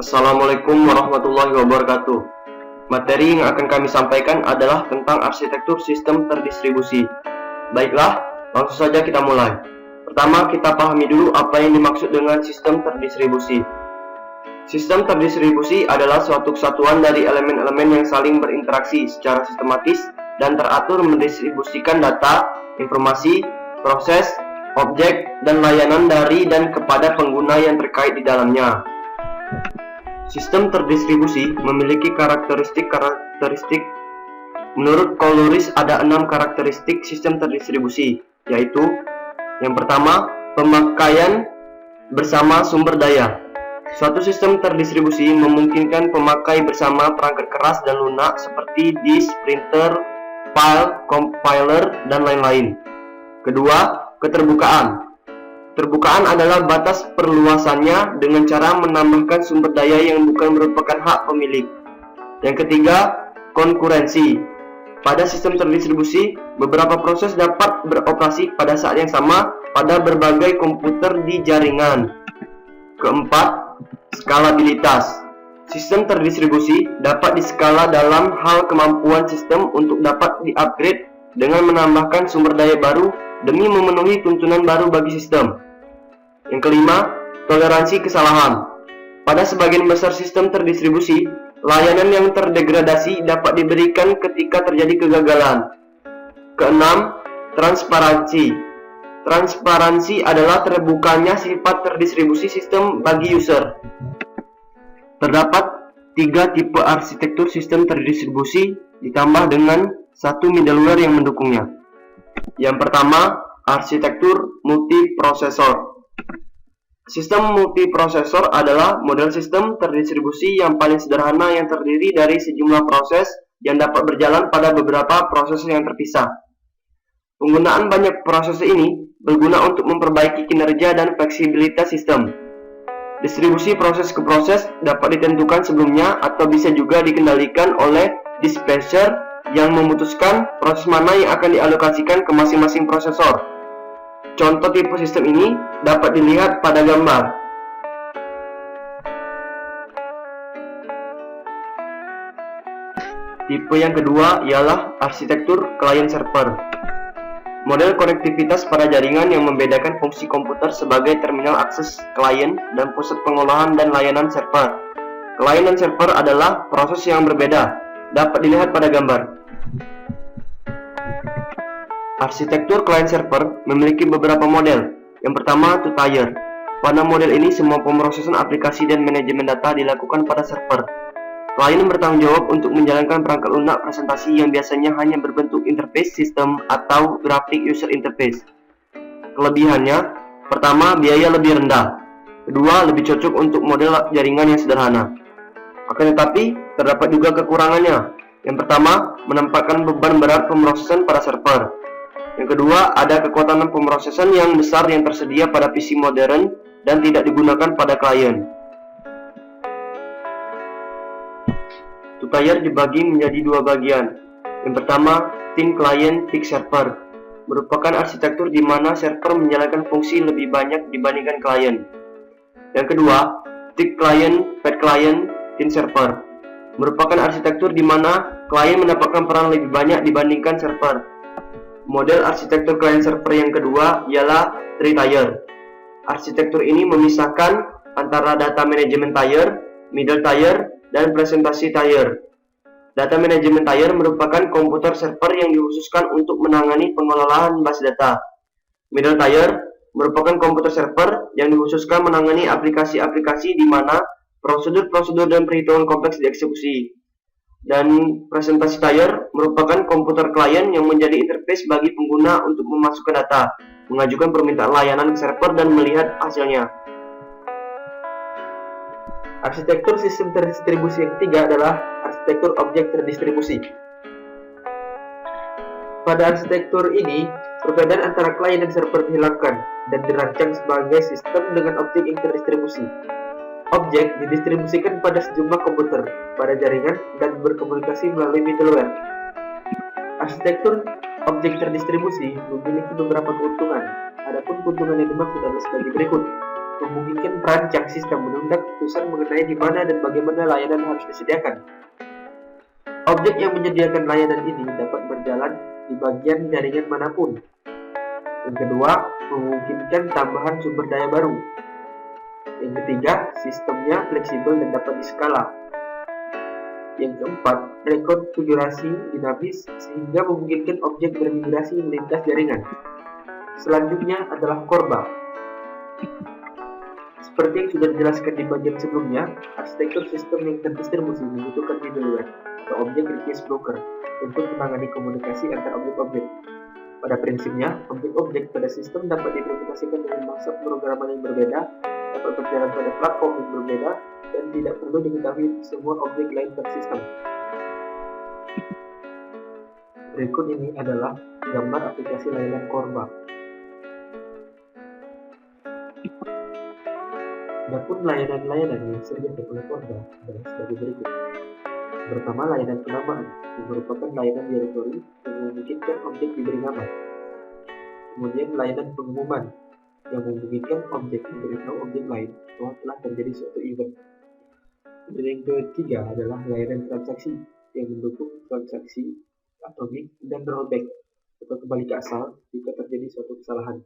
Assalamualaikum warahmatullahi wabarakatuh. Materi yang akan kami sampaikan adalah tentang arsitektur sistem terdistribusi. Baiklah, langsung saja kita mulai. Pertama, kita pahami dulu apa yang dimaksud dengan sistem terdistribusi. Sistem terdistribusi adalah suatu kesatuan dari elemen-elemen yang saling berinteraksi secara sistematis dan teratur mendistribusikan data, informasi, proses, objek, dan layanan dari dan kepada pengguna yang terkait di dalamnya. Sistem terdistribusi memiliki karakteristik. Menurut Caloris ada 6 karakteristik sistem terdistribusi, yaitu yang pertama, pemakaian bersama sumber daya. Suatu sistem terdistribusi memungkinkan pemakai bersama perangkat keras dan lunak seperti disk, printer, file, compiler, dan lain-lain. Kedua, keterbukaan. Terbukaan adalah batas perluasannya dengan cara menambahkan sumber daya yang bukan merupakan hak pemilik. Yang ketiga, konkurensi. Pada sistem terdistribusi, beberapa proses dapat beroperasi pada saat yang sama pada berbagai komputer di jaringan. Keempat, skalabilitas. Sistem terdistribusi dapat diskala dalam hal kemampuan sistem untuk dapat di-upgrade dengan menambahkan sumber daya baru demi memenuhi tuntunan baru bagi sistem. Yang kelima, toleransi kesalahan. Pada sebagian besar sistem terdistribusi, layanan yang terdegradasi dapat diberikan ketika terjadi kegagalan. Keenam, transparansi. Transparansi adalah terbukanya sifat terdistribusi sistem bagi user. Terdapat 3 tipe arsitektur sistem terdistribusi ditambah dengan 1 middleware yang mendukungnya. Yang pertama, arsitektur multiprosesor. Sistem multiprosesor adalah model sistem terdistribusi yang paling sederhana yang terdiri dari sejumlah proses yang dapat berjalan pada beberapa proses yang terpisah. Penggunaan banyak proses ini berguna untuk memperbaiki kinerja dan fleksibilitas sistem. Distribusi proses ke proses dapat ditentukan sebelumnya atau bisa juga dikendalikan oleh dispatcher yang memutuskan proses mana yang akan dialokasikan ke masing-masing prosesor. Contoh tipe sistem ini dapat dilihat pada gambar. Tipe yang kedua ialah arsitektur client-server. Model konektivitas pada jaringan yang membedakan fungsi komputer sebagai terminal akses klien dan pusat pengolahan dan layanan server. Klien dan server adalah proses yang berbeda, dapat dilihat pada gambar. Arsitektur client-server memiliki beberapa model. Yang pertama, two-tier. Pada model ini, semua pemrosesan aplikasi dan manajemen data dilakukan pada server. Klien bertanggung jawab untuk menjalankan perangkat lunak presentasi yang biasanya hanya berbentuk interface sistem atau grafik user interface. Kelebihannya, pertama, biaya lebih rendah. Kedua, lebih cocok untuk model jaringan yang sederhana. Akan tetapi, terdapat juga kekurangannya. Yang pertama, menempatkan beban berat pemrosesan pada server. Yang kedua, ada kekuatan pemrosesan yang besar yang tersedia pada PC modern dan tidak digunakan pada klien. Two-tier dibagi menjadi 2 bagian. Yang pertama, thin client, thick server, merupakan arsitektur di mana server menjalankan fungsi lebih banyak dibandingkan klien. Yang kedua, thick client, fat client, thin server, merupakan arsitektur di mana klien mendapatkan peran lebih banyak dibandingkan server. Model arsitektur client server yang kedua ialah three-tier. Arsitektur ini memisahkan antara data management tier, middle tier, dan presentasi tier. Data management tier merupakan komputer server yang dikhususkan untuk menangani pengelolaan base data. Middle tier merupakan komputer server yang dikhususkan menangani aplikasi-aplikasi di mana prosedur-prosedur dan perhitungan kompleks dieksekusi. Dan presentasi tier merupakan komputer klien yang menjadi interface bagi pengguna untuk memasukkan data, mengajukan permintaan layanan ke server, dan melihat hasilnya. Arsitektur sistem terdistribusi yang ketiga adalah arsitektur objek terdistribusi. Pada arsitektur ini, perbedaan antara klien dan server dihilangkan dan dirancang sebagai sistem dengan objek yang terdistribusi. Objek didistribusikan pada sejumlah komputer pada jaringan dan berkomunikasi melalui middleware. Arsitektur objek terdistribusi memiliki beberapa keuntungan. Adapun keuntungan yang dimaksud adalah sebagai berikut. memungkinkan perancang sistem menunda keputusan mengenai di mana dan bagaimana layanan harus disediakan. Objek yang menyediakan layanan ini dapat berjalan di bagian jaringan manapun. Yang kedua, memungkinkan tambahan sumber daya baru. Yang ketiga, sistemnya fleksibel dan dapat diskala. Yang keempat, rekonfigurasi dinamis sehingga memungkinkan objek bermigrasi melintas jaringan. Selanjutnya adalah Korba. Seperti yang sudah dijelaskan di bagian sebelumnya, arsitektur sistem yang terdistribusi membutuhkan middleware atau objek request broker untuk menangani komunikasi antar objek-objek. Pada prinsipnya, objek-objek pada sistem dapat diimplementasikan dengan bangsa pemrograman yang berbeda, dapat berjalan pada platform yang berbeda, dan tidak perlu diketahui semua objek lain pada sistem. Berikut ini adalah gambar aplikasi layanan Korba. Adapun layanan-layanan yang disediakan oleh Korba adalah sebagai berikut. Pertama, layanan penamaan, yang merupakan layanan direktori yang memungkinkan objek diberi nama. Kemudian layanan pengumuman, yang memungkinkan objek memberitahu objek lain bahwa telah terjadi suatu event. Dan yang ketiga adalah layanan transaksi, yang mendukung transaksi atomik dan rollback atau kembali ke asal jika terjadi suatu kesalahan.